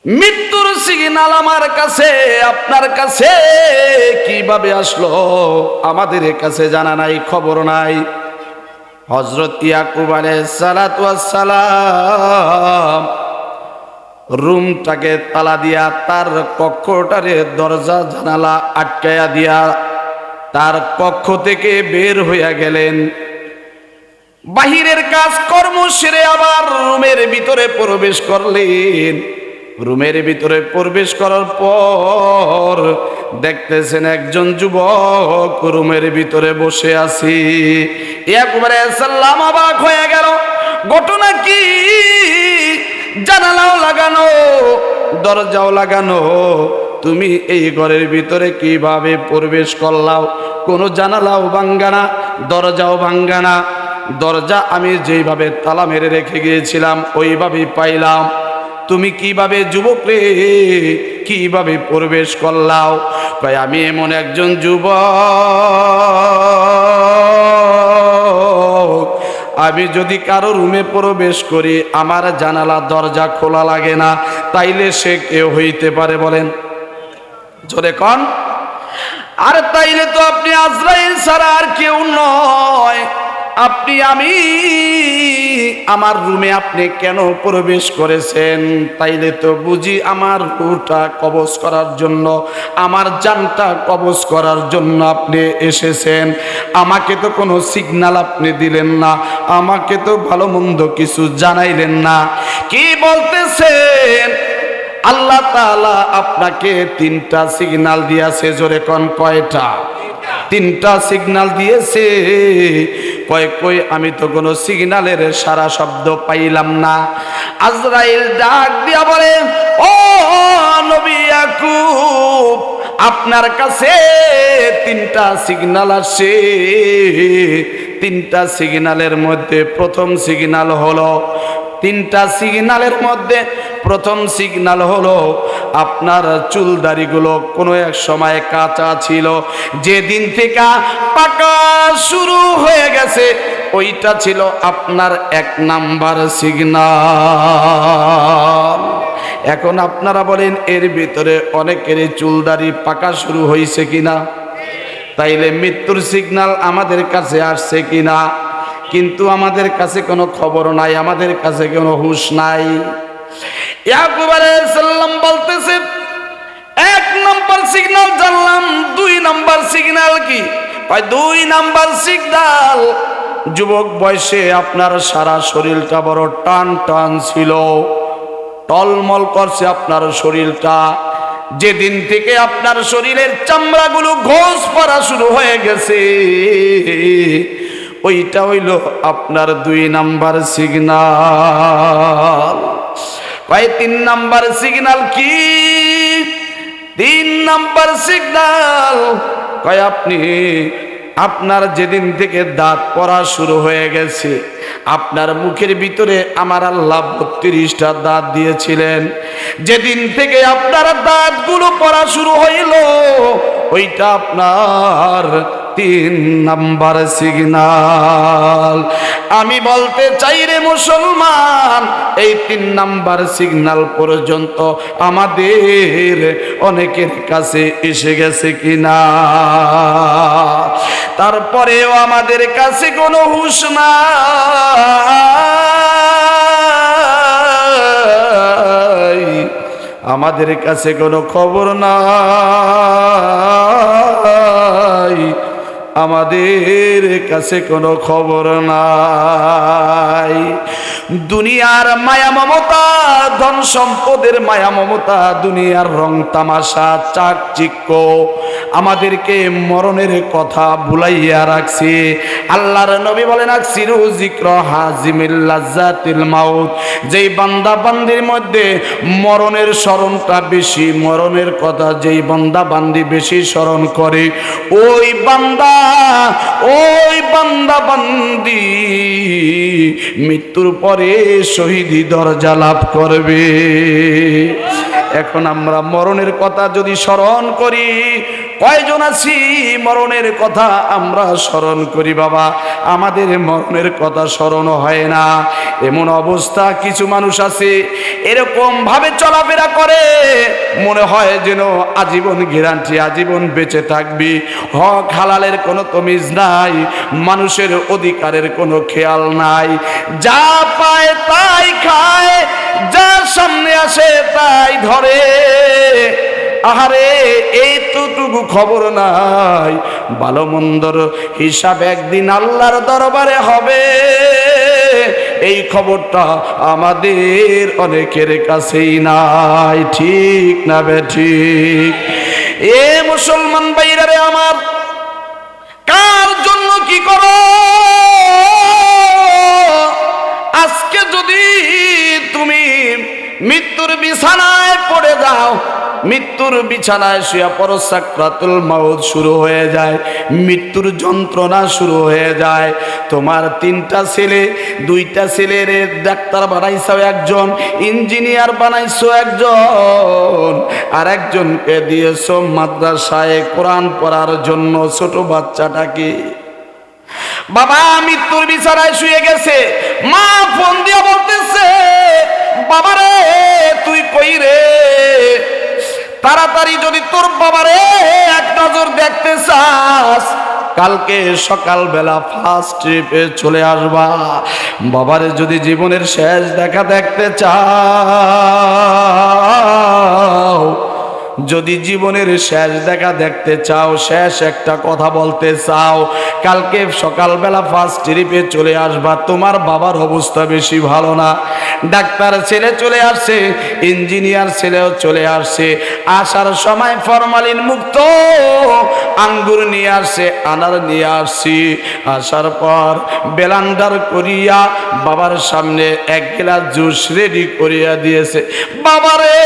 মৃত্যুর সিগন্যাল আমার কাছে, আপনার কাছে কিভাবে আসলো আমাদের কাছে জানা নাই, খবর নাই। হযরত ইয়াকুব আলাইহিস সালাতু ওয়াস সালাম রুমটাকে তালা দিয়া, তার কক্ষটারে দরজা জানালা আটকায়া দিয়া তার কক্ষ থেকে বের হইয়া গেলেন। বাহিরের কাজ কর্ম সেরে আবার রুমের ভিতরে প্রবেশ করলেন। রুমের ভিতরে প্রবেশ করার পর দেখতেছেন একজন যুবক রুমের ভিতরে বসে আছে। ইয়াকুব আলাইহিস সালাম অবাক হয়ে গেল, ঘটনা কি? জানালাও লাগানো, দরজাও লাগানো, তুমি এই ঘরের ভিতরে কিভাবে প্রবেশ করলাও? কোনো জানালাও ভাঙ্গানা, দরজাও ভাঙ্গানা। দরজা আমি যেইভাবে তালা মেরে রেখে গিয়েছিলাম ওইভাবেই পাইলাম। তুমি কিভাবে যুবক রে, কিভাবে প্রবেশ করলাও? কয় আমি এমন একজন যুবক, আমি যদি কারো রুমে প্রবেশ করি আমার জানালা দরজা খোলা লাগে না, তাইলে সে কেউ হইতে পারে বলেন, জোরে কন। আর তাইলে তো আপনি আজরাইল ছাড়া আর কেউ নয়। আপনি আমি আমার রুমে আপনি কেন প্রবেশ করেছেন? তাইলে তো বুঝি আমার রূহটা কবজ করার জন্য, আমার জানটা কবজ করার জন্য আপনি এসেছেন। আমাকে তো কোনো সিগন্যাল আপনি দিলেন না, আমাকে তো ভালো মন্দ কিছু জানাইলেন না। কি বলতেছেন? আল্লাহ তাআলা আপনাকে তিনটা সিগন্যাল দিয়েছে। জোরে কোন কয়টা? তিনটা সিগন্যাল দিয়েছে। কয় কই আমি তো কোনো সিগন্যালের সারা শব্দ পাইলাম না। আজরাইল ডাক দিয়া বলে, ও নবী ইয়াকুব, আপনার কাছে তিনটা সিগন্যাল আসছে। তিনটা সিগন্যালের মধ্যে প্রথম সিগন্যাল হলো, তিনটা সিগন্যালের মধ্যে প্রথম সিগন্যাল হলো আপনার চুলদাড়িগুলো কোনো এক সময় কাঁচা ছিল, যেদিন থেকে পাকা শুরু হয়ে গেছে ওইটা ছিল আপনার এক নাম্বার সিগন্যাল। এখন আপনারা বলেন এর ভিতরে অনেকেরই চুলদাড়ি পাকা শুরু হয়েছে কিনা? তাইলে মৃত্যুর সিগন্যাল আমাদের কাছে আসছে কিনা? কিন্তু আমাদের কাছে কোনো খবর নাই, আমাদের কাছে কোনো হুঁশ নাই। ইয়াকুব আলাইহিস সালাম বলতেছে, এক নাম্বার সিগন্যাল জানলাম, দুই নাম্বার সিগন্যাল কি? ভাই দুই নাম্বার সিগন্যাল, যুবক বয়সে আপনার সারা শরীরটা বড় টান টান ছিল, টলমল করছে আপনার শরীরটা। যেদিন থেকে আপনার শরীরের চামড়াগুলো ঘোষ পড়া শুরু হয়ে গেছে ওইটা হইল আপনার দুই নাম্বার সিগন্যাল। ভাই তিন নাম্বার সিগন্যাল কি? তিন নাম্বার সিগন্যাল কয় আপনি আপনার যেদিন থেকে দাঁত পড়া শুরু হয়ে গেছে, আপনার মুখের ভিতরে আমার আল্লাহ 32টা দাঁত দিয়েছিলেন, যেদিন থেকে আপনার দাঁতগুলো পড়া শুরু হইল ওইটা আপনার তিন নাম্বার সিগন্যাল। আমি বলতে চাই রে মুসলমান, এই তিন নাম্বার সিগন্যাল পর্যন্ত আমাদের অনেকের কাছে এসে গেছে কিনা? তারপরেও আমাদের কাছে কোনো হুঁশ নাই, আমাদের কাছে কোনো খবর নাই, আমাদের কাছে কোনো খবর নাই। দুনিয়ার মায়া মমতা, ধন সম্পদের মায়া মমতা, দুনিয়ার রং তামাশা চাকচিক্য আমাদেরকে মরণের কথা ভুলাইয়া রাখছে। আল্লাহর নবী বলেন, আকসিরু যিকর হাজিমিল লাজ্জাতিল মাউত, যেই বান্দা বান্দির মধ্যে মরণের স্মরণটা বেশি, মরণের কথা যেই বান্দা বান্দি বেশি স্মরণ করে ওই বান্দা বান্দি মৃত্যুর পরে শহীদি দরজা লাভ করবে। এখন আমরা মরণের কথা যদি স্মরণ করি, কয়জন আছি মরণের কথা আমরা স্মরণ করি বাবা, আমাদের মরণের কথা স্মরণ হয় না। এমন অবস্থা কিছু মানুষ আছে এরকম ভাবে চলাফেরা করে, মনে হয় যেন আজীবন গ্যারান্টি, আজীবন বেঁচে থাকবি। হক হালালের কোনো তমিজ নাই, মানুষের অধিকারের কোনো খেয়াল নাই, যা পায় তাই খায়, যার সামনে আসে তাই ধরে। আহারে এইটুকু খবর নাই ভালো মন্দর হিসাব একদিন আল্লাহর দরবারে হবে, এই খবরটা আমাদের অনেকের কাছেই নাই। ঠিক না বেঠিক? এ মুসলমান ভাইরা রে আমার, কার জন্য কি করো? আজকে যদি তুমি মৃত্যুর বিছানায় পড়ে যাও, মৃত্যুর বিছানায় শুয়ে পড়ো, সাকরাতুল মাউত শুরু হয়ে যায়, মৃত্যুর যন্ত্রণা শুরু হয়ে যায়। তোমার 3টা ছেলে, 2টা ছেলের ডাক্তার বানাইছো একজন, ইঞ্জিনিয়ার বানাইছো একজন, আর একজনকে দিয়েছো মাদ্রাসায় কোরআন পড়ার জন্য, ছোট বাচ্চাটাকে। বাবা মৃত্যুর বিছানায় শুয়ে গেছে, মা ফোন দিয়ে বলতেছে, বাবারে তুই কই রে? তাড়াতাড়ি যদি তোর বাবারে এক নজর দেখতে চাস, কালকে সকালবেলা ফার্স্ট ট্রিপে চলে আসবা। বাবারে যদি জীবনের শেষ দেখা দেখতে চাও, যদি জীবনের শেষ দেখা দেখতে চাও, শেষ একটা কথা বলতে চাও, কালকে সকালবেলা ফার্স্ট ট্রিপে চলে আসবা। তোমার বাবার অবস্থা বেশি ভালো না, ডাক্তার ছেলে চলে আসছে, ইঞ্জিনিয়ার ছেলেও চলে আসছে, আসার সময় ফরমালিন মুক্ত আঙ্গুর নিয়ে আসছে, আনার নিয়ে আসছি। আসার পর বেলান্ডার করিয়া বাবার সামনে 1 গ্লাস জুস রেডি করিয়া দিয়েছে। বাবারে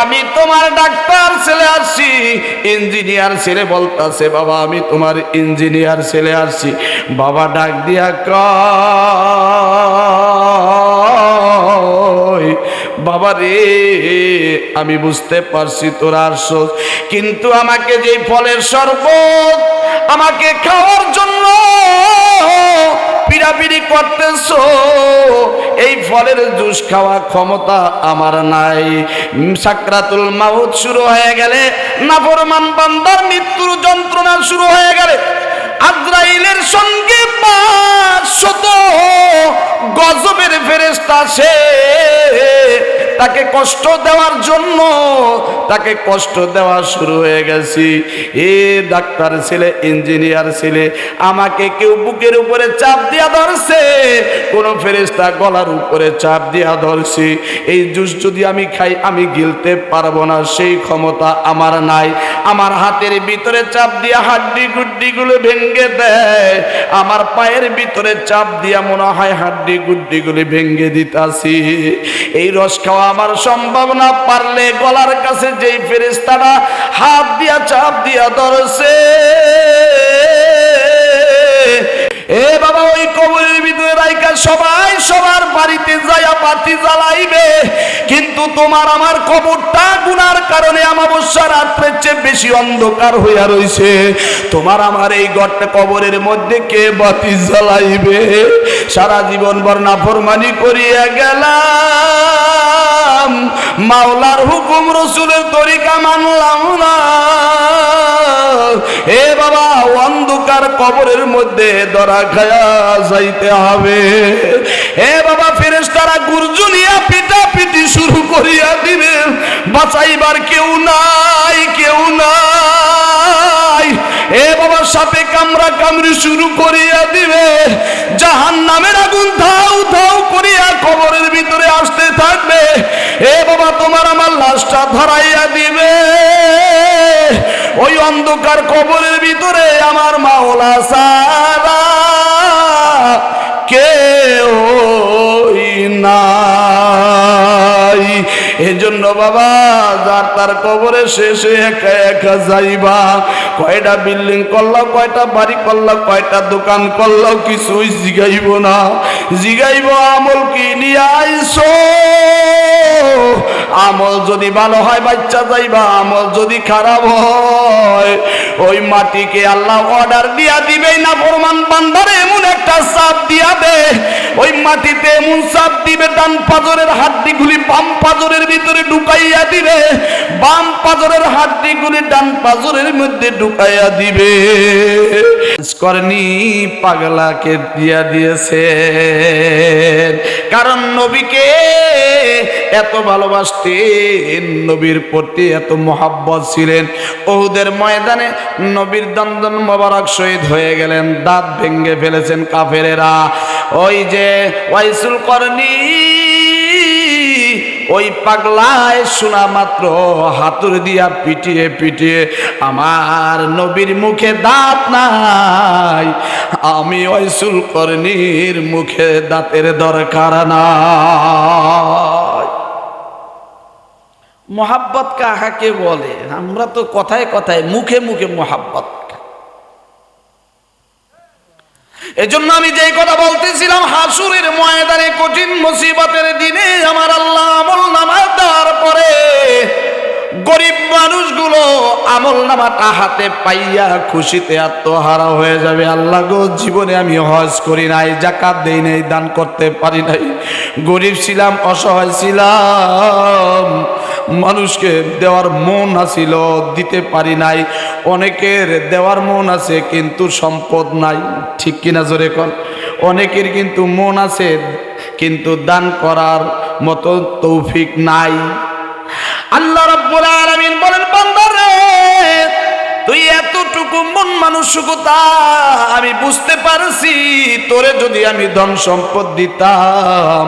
আমি তোমার ডাক্তার ছেলে আসছি, ইঞ্জিনিয়ার ছেলে বলতাছে, বাবা আমি তোমার ইঞ্জিনিয়ার ছেলে আসছি। বাবা ডাক দিয়া কয়, বাবা রে আমি বুঝতে পারছি তোরা আসছস, কিন্তু আমাকে যে ফলের শরবত আমাকে খাওয়ার জন্য পিড়াপিড়ি করতেছো, এই ফলের জুস খাওয়া ক্ষমতা আমার নাই। সাকরাতুল মাউত শুরু হয়ে গেলে, নাফরমান বান্দার মৃত্যুর যন্ত্রণা শুরু হয়ে গেলে, আজরাইলের সঙ্গে 500 গজবের ফেরেশতা সে তাকে কষ্ট দেওয়ার জন্য, তাকে কষ্ট দেওয়া শুরু হয়ে গেছে। এ ডাক্তার ছেলে, ইঞ্জিনিয়ার ছেলে, আমাকে কেউ বুকের উপরে চাপ দিয়া ধরছে, কোন ফেরেশতা গলার উপরে চাপ দিয়া ধরছে। এই জুস যদি আমি খাই আমি গিলতে পারবো না, সেই ক্ষমতা আমার নাই। আমার হাতের ভিতরে চাপ দিয়া হাড্ডি গুড্ডিগুলো ভেঙে দেয়, আমার পায়ের ভিতরে চাপ দিয়া মনে হয় হাড্ডি গুড্ডিগুলো ভেঙে দিতাছি। এই রস খাওয়া আমার সম্ভব না, পারলে গলার কাছে যেই ফেরেশতাটা হাত দিয়া চাপ দিয়া ধরছে, এ বাবা ওই কবরের ভিতরে রাইখা সবাই সবার বাড়িতে যায়া বাতি জ্বালাইবে, কিন্তু তোমার আমার কবরটা গুনার কারণে অমাবস্যা রাত্রের চেয়ে বেশি অন্ধকার হইয়া রইছে। তোমার আমার এই ঘরটা কবরের মধ্যে কে বাতি জ্বালাইবে? সারা জীবন ভর নাফরমানি করিয়া গেলাম, মাওলার হুকুম রসুলের তরিকা মানলাম না। এ বাবা অন্ধকার কবরের মধ্যে ধরা খায়া যাইতে হবে। এ বাবা ফেরেশতারা গুরজুনিয়া পিটাপিটি শুরু করিয়া দিবে, বাঁচাইবার কেউ নাই, কেউ নাই। এ বাবা সাপে কামড়া কামড়ি শুরু করিয়া দিবে, জাহান্নামের আগুন ধাউ ধাউ করিয়া কবরের ভিতরে আসতে থাকবে। এ বাবা তোমার আমার লাশটা ধরাইয়া দিবে, ওই অন্ধকার কবরের ভিতরে আমার মাওলা সারা কেউ নাই। এজন্য বাবা যার তার কবরে শেষে একা একা যাইবা। কয়টা বিল্ডিং করলাও, কয়টা বাড়ি করলাও, কয়টা দোকান করলাও, কিছুই জিগাইব না। জিগাইব আমল কি নিয়ে আইছো, আমল যদি ভালো হয় বাচ্চা যাইবা, আমল যদি খারাপ হয় ওই মাটিকে আল্লাহ অর্ডার দিয়া দিবে না ফরমান বান্দারে এমন একটা চাপ দিয়া দে, ওই মাটিতে এমন চাপ দিবে ডান পাজরের হাড্ডিগুলি বাম পাজরের ভিতরে ঢুকাইয়া দিবে, বাম পাজরের হাড্ডিগুলি ডান পাজরের মধ্যে ঢুকাইয়া দিবে। করনি পাগলাকে দিয়া দিয়েছে, কারণ নবীকে এত ভালোবাসতেন, নবীর প্রতি এত মোহাব্বত ছিলেন। উহুদের ময়দানে নবীর দন্দন মোবারক শহীদ হয়ে গেলেন, দাঁত ভেঙে ফেলেছেন কাফেরেরা। ওই যে ওয়াইসুল করনি ওই পাগলায় শোনা মাত্র হাতুর দিয়া পিটিয়ে পিটিয়ে, আমার নবীর মুখে দাঁত নাই, আমি ওয়াইসুল করনির মুখে দাঁতের দরকার নাই। মোহাব্বত কাহাকে বলে? আমরা তো কথায় কথায় মুখে মুখে মোহাব্বত। এজন্য আমি যেই কথা বলতেছিলাম, হাসুরের ময়দানে কঠিন মুসিবতের দিনে আমার আল্লাহ আমল নামা দেওয়ার পরে গরিব মানুষগুলো আমল নামাটা হাতে পাইয়া খুশিতে আত্মহারা হয়ে যাবে। আল্লাহ গো, জীবনে আমি হজ করি নাই, যাকাত দেই নাই, দান করতে পারি নাই, গরিব ছিলাম, অসহায় ছিলাম, মানুষকে দেওয়ার মন আছিল, দিতে পারি নাই। অনেকের দেওয়ার মন আছে কিন্তু সম্পদ নাই, ঠিক কিনা জোরে কর? অনেকের কিন্তু মন আছে কিন্তু দান করার মতো তৌফিক নাই। আল্লাহ রাব্বুল আলামিন বলেন, বান্দারে তুই এতটুকু মন মানসিকতা আমি বুঝতে পারছি, তোরে যদি আমি ধন সম্পদ দিতাম,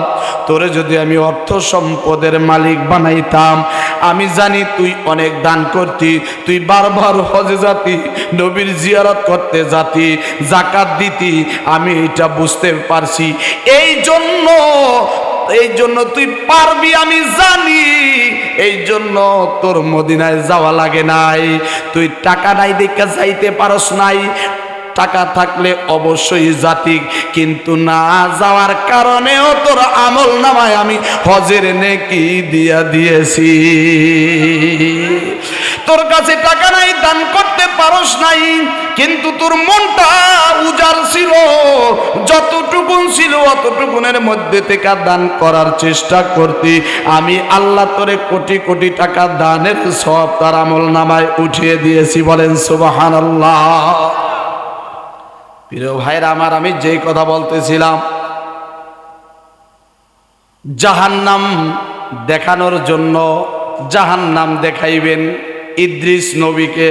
তোরে যদি আমি অর্থ সম্পদের মালিক বানাইতাম, আমি জানি তুই অনেক দান করতি, তুই বারবার হজে যাতি, নবীর জিয়ারত করতে যাতি, যাকাত দিতি, আমি এটা বুঝতে পারছি। এই জন্য তুই পারবি আমি জানি, এই জন্য তোর মদিনায় যাওয়া লাগে নাই। তুই টাকা নাই দেখা যাইতে পারস নাই, টাকা থাকলে অবশ্যই জাতি, কিন্তু না যাওয়ার কারণেও তোর আমল নামায় আমি হজের নেকি দিয়া দিয়েছি। তোর কাছে টাকা নাই, দান করতে পারস নাই, কিন্তু তোর মনটা উজাড় ছিল, যতটুকুন ছিল অতটুকুনের মধ্যে থেকে দান করার চেষ্টা করতি, আমি আল্লাহ তোরে কোটি কোটি টাকা দানের সব তার আমল নামায় উঠিয়ে দিয়েছি। বলেন সুবহানাল্লাহ। প্রিয় ভাইরা আমার, আমি যেই কথা বলতেছিলাম, জাহান্নাম দেখানোর জন্য জাহান্নাম দেখাইবেন ইদ্রিস নবীকে।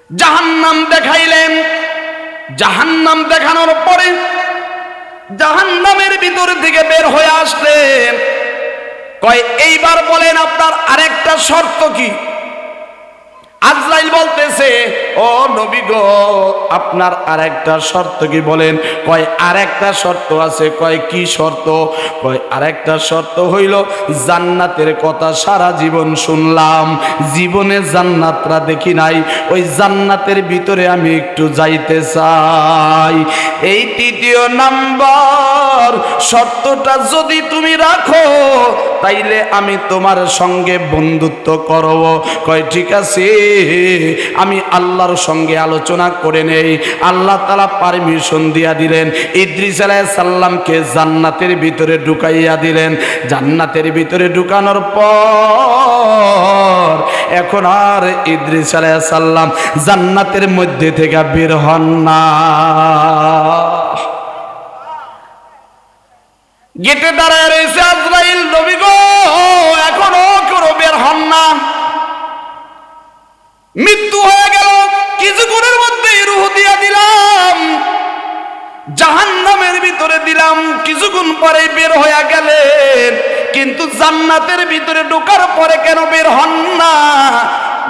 জাহান্নাম দেখাইলেন, জাহান্নাম দেখানোর পরে জাহান্নামের ভিতর থেকে বের হয়ে আসলেন। কয় এইবার বলেন আপনার আরেকটা শর্ত কি? আজরাইল বলতেছে, ও নবী গো, আপনার আরেকটা শর্ত কি বলেন? কয় আরেকটা শর্ত আছে। কয় কি শর্ত? কয় আরেকটা শর্ত হইল জান্নাতের কথা সারা জীবন শুনলাম, জীবনে জান্নাতরা দেখি নাই, ওই জান্নাতের ভিতরে আমি একটু যাইতে চাই। এই তৃতীয় নাম্বার শর্তটা যদি তুমি রাখো তাইলে আমি তোমার সঙ্গে বন্ধুত্ব করব। কয় ঠিক আছে, আমি আল্লাহর সঙ্গে আলোচনা করে নেই। আল্লাহ তাআলা পারমিশন দিয়া দিলেন, ইদ্রিস আলাইহিস সালামকে জান্নাতের ভিতরে ঢুকাইয়া দিলেন। জান্নাতের ভিতরে ঢুকানোর পর এখন আর ইদ্রিস আলাইহিস সালাম জান্নাতের মধ্যে থেকে বের হন না। গেটে দাঁড়ায় রয়েছে আজরাইল, নবী গো এখনো কেউ বের হন না। মৃত্যু হয়ে গেল, কিছুক্ষণের মধ্যেই রূহ দিয়া দিলাম, জাহান্নামের ভিতরে দিলাম, কিছুক্ষণ পরে বের হয়ে গেলেন, কিন্তু জান্নাতের ভিতরে ঢোকার পরে কেন বের হন না?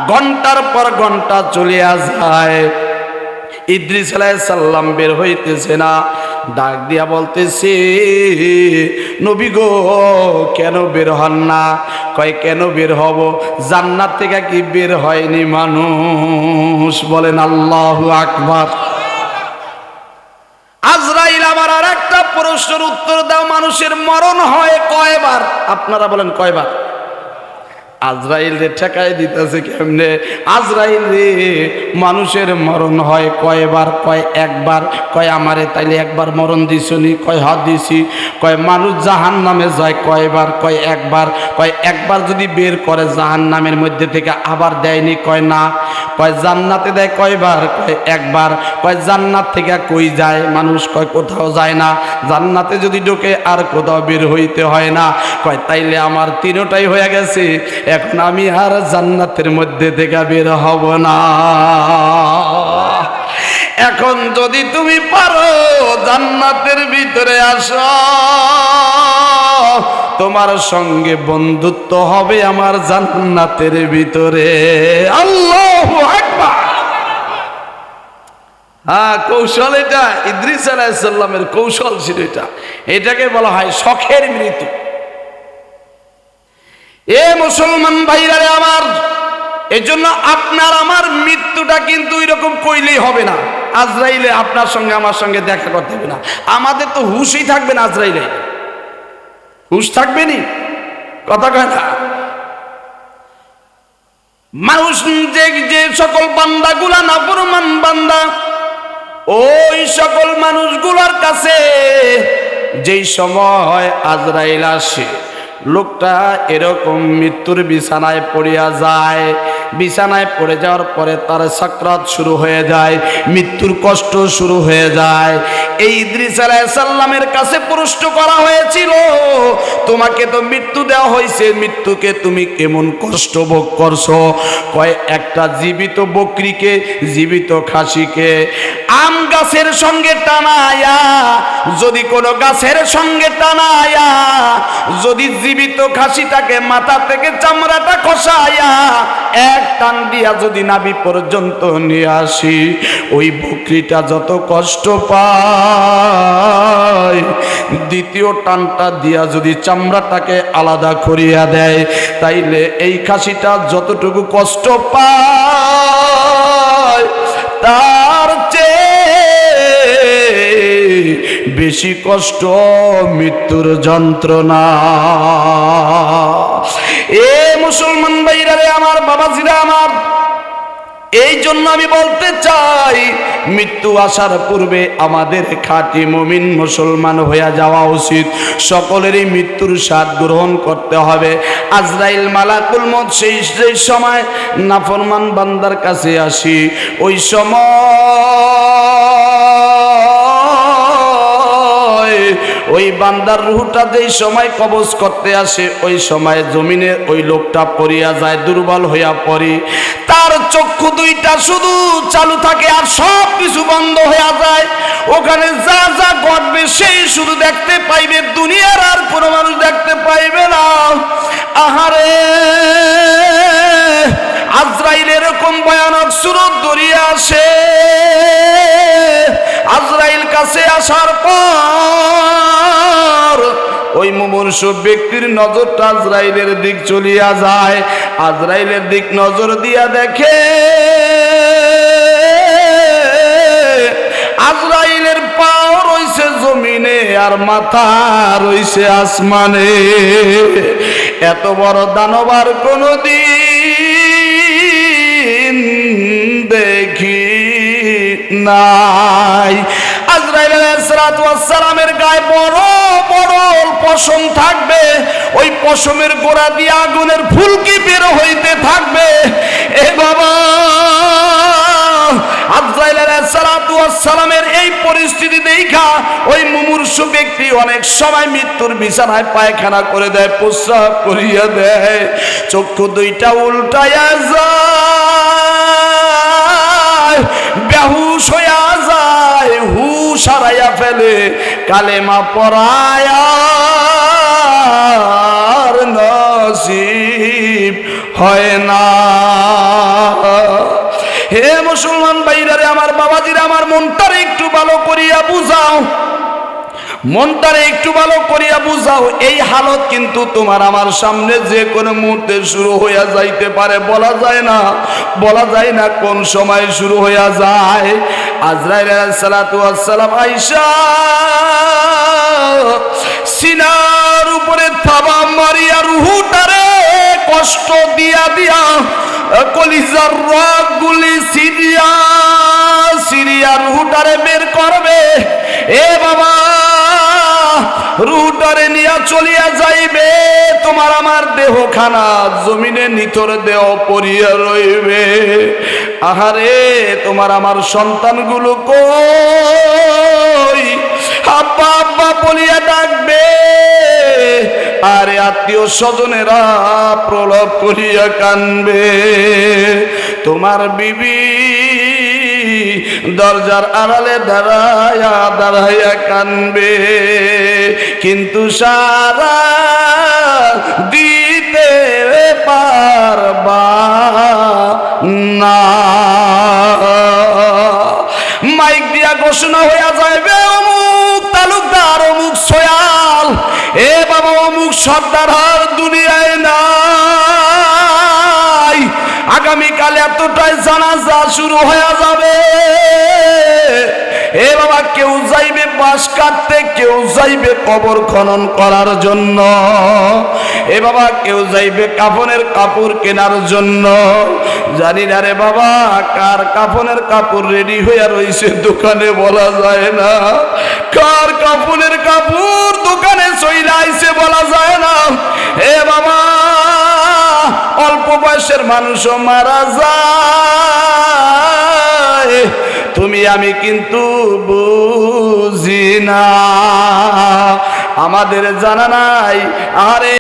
ঘন্টার পর ঘন্টা চলে যায়, ইদ্রিস আলাইহিস সালাম বের হইতেছে না। ডাক দিয়া বলতেছে, নবী গো কেন বের হন না? কয় কেন বের হব? জান্নাত থেকে কি বের হয়নি মানুষ? বলেন আল্লাহু আকবার। আজরাইল, আমার আর একটা প্রশ্নের উত্তর দাও, মানুষের মরণ হয় কয়বার? আপনারা বলেন কয়বার? আজরাইল রে ঠেকাই দিতেছে কেমনে? আজরাইল রে, মানুষের মরণ হয় কয়বার? কয় একবার। কয় আমারে তাইলে একবার মরণ দিছনি? কয় হ্যাঁ দিছি। কয় মানুষ জাহান্নামে যায় কয়বার? কয় একবার। কয় একবার যদি বের করে জাহান্নামের মধ্যে থেকে আবার দেয়নি? কয় না। কয় জান্নাতে দেয় কয়বার? কয় একবার। কয় জান্নাত থেকে কই যায় মানুষ? কয় কোথাও যায় না। জান্নাতে যদি ঢোকে আর কোথাও বের হইতে হয় না। কয় তাইলে আমার তিনটাই হয়ে গেছে, এখন আমি আর জান্নাতের মধ্যে থেকে বের হব না। এখন যদি তুমি পারো জান্নাতের ভিতরে আসো, তোমার সঙ্গে বন্ধুত্ব হবে আমার জান্নাতের ভিতরে। আল্লাহু আকবার। হ্যাঁ, কৌশল এটা, ইদ্রিস আলাইহিস সালামের কৌশল ছিল এটা। এটাকে বলা হয় শখের মৃত্যু। এ মুসলমান ভাইরা রে আমার, এজন্য আপনার আমার মৃত্যুটা কিন্তু এরকম কইলেই হবে না। আজরাইলে আপনার সঙ্গে আমার সঙ্গে দেখা করতে হবে না। আমাদের তো হুশই থাকবে না, আজরাইলে হুশ থাকবে নি, কথা কয় না। মানুষ যে সকল বান্দাগুলা নাফরমান বান্দা, ওই সকল মানুষগুলোর কাছে যেই সময় আজরাইল আসে, লোকটা এরকম মৃত্যুর বিছানায় পড়িয়া যায়। বিছানায় পড়ে যাওয়ার পরে তার সাকরাত শুরু হয়ে যায়, মৃত্যুর কষ্ট শুরু হয়ে যায়। এই ইদ্রিস আলাইহিস সালামের কাছে প্রশ্ন করা হয়েছিল, তোমাকে তো মৃত্যু দেওয়া হয়েছে, মৃত্যুকে তুমি কেমন কষ্ট ভোগ করছো? কয় একটা জীবিত বকরিকে, জীবিত খাসিকে আম গাছের সঙ্গে টানায়া, যদি কোনো গাছের সঙ্গে টানায়া যদি জীবিত খাসিটাকে মাথা থেকে চামড়াটা খসায়া এক টান দিয়া যদি নাভি পর্যন্ত নিয়ে আসি, ওই বকরিটা যত কষ্ট পায়, দ্বিতীয় টানটা দিয়া যদি চামড়াটাকে আলাদা করিয়া দেয়, তাইলে এই খাসিটা যতটুকু কষ্ট পায় তার চেয়ে বেশি কষ্ট মৃত্যুর যন্ত্রণা। এ মুসলমান ভাইরা রে আমার, বাবাজিরা আমার, এই জন্য আমি বলতে চাই, মৃত্যু আসার পূর্বে আমাদের খাঁটি মুমিন মুসলমান হয়ে যাওয়া উচিত। সকলেরই মৃত্যুর স্বাদ গ্রহণ করতে হবে। আজরাইল মালাকুল মউত সেই সময় নাফরমান বান্দার কাছে আসি, ওই সময় ওই বান্দার রূহটা যেই সময় কবজ করতে আসে, ওই সময় জমিনে ওই লোকটা পড়িয়া যায়, দুর্বল হইয়া পড়ে। তার চক্ষু দুইটা শুধু চালু থাকে আর সব কিছু বন্ধ হইয়া যায়। ওখানে যা যা ঘটবে সেই শুধু দেখতে পাইবে, দুনিয়ার আর কোনো মানুষ দেখতে পাইবে না। আহারে, আজরাইল এরকম ভয়ানক সুরত ধরিয়া আসে। আজরাইল কাছে আসার পর ওই মুমূর্ষু ব্যক্তির নজরটা আজরাইলের দিক চলিয়া যায়। আজরাইলের দিক নজর দিয়া দেখে আজরাইলের পাও রইছে জমিনে আর মাথা রইছে আসমানে। এত বড় দানবার কোনদিন দেখি নাই। আজরাইল আলাইহিস সালামের গায়ে বড় বড় পশম থাকবে, ওই পশমের গোড়া দিয়ে আগুনের ফুলকি বের হইতে থাকবে। এ বাবা, আজরাইল আলাইহিস সালামের এই পরিস্থিতি দেখা ওই মুমূর্ষু ব্যক্তি অনেক সময় মৃত্যুর বিছানায় পায়খানা করে দেয়, প্রস্রাব করিয়া দেয়, চক্ষু দুইটা উল্টাইয়া যায়, বেহুশ হইয়া যায়, হুশ হারাইয়া ফেলে, কালেমা পড়ায়া নসিব হয় না। হে মুসলমান ভাইরা রে আমার, বাবাজিরা আমার, মনটারে একটু ভালো করিয়া বুঝাও, মনটারে একটু ভালো করিয়া বুঝাও। এই হালত কিন্তু তোমার আমার সামনে যে কোনো মুহূর্তে শুরু হইয়া যাইতে পারে, বলা যায় না, বলা যায় না কোন সময় শুরু হইয়া যায়। আজরাইল আলাইহিস সালাম আয়েশা সিনার উপরে থাবা মারিয়া রুহুটারে কষ্ট দিয়া দিয়া কলিজার রগগুলি সিরিয়া সিরিয়া রুহুটারে বের করবে। এ বাবা, রুহুটারে নিয়া চলিয়া যাইবে, তোমার আমার দেহখানা জমিনে নিথর দেহ পড়িয়া রইবে। আহারে, তোমার আমার সন্তানগুলো কই? আব্বা আব্বা বলিয়া ডাকবে, আরে আত্মীয় স্বজনেরা প্রলোভ করিয়া কানবে। তোমার বিবি দরজার আড়ালে দাঁড়ায়া দাঁড়াইয়া কানবে, কিন্তু সারা দিতে পারবা না। মাইক দিয়া ঘোষণা হইয়া যাইবে, অমুক তালুকদার, অমুক সোয়াল, এ বাবা অমুক সর্দার আর দুনিয়ায় নাই। আগামীকাল এতটাই জানাজা শুরু হয়ে যাবে। এ বাবা, কেউ যাইবে বাঁশ কাটতে, কেউ যাইবে কবর খনন করার জন্য। এ বাবা, কেউ যাইবে কাফনের কাপড় কেনার জন্য। জানি না রে বাবা, কার কাফনের কাপড় রেডি হইয়া রইছে দোকানে বলা যায় না, কার কাফনের কাপড় দোকানে চইলা আইছে বলা যায় না। এ বাবা, অল্প বয়সের মানুষও মারা যায়, তুমি আমি কিন্তু বুঝি না, আমাদের জানা নাই। আরে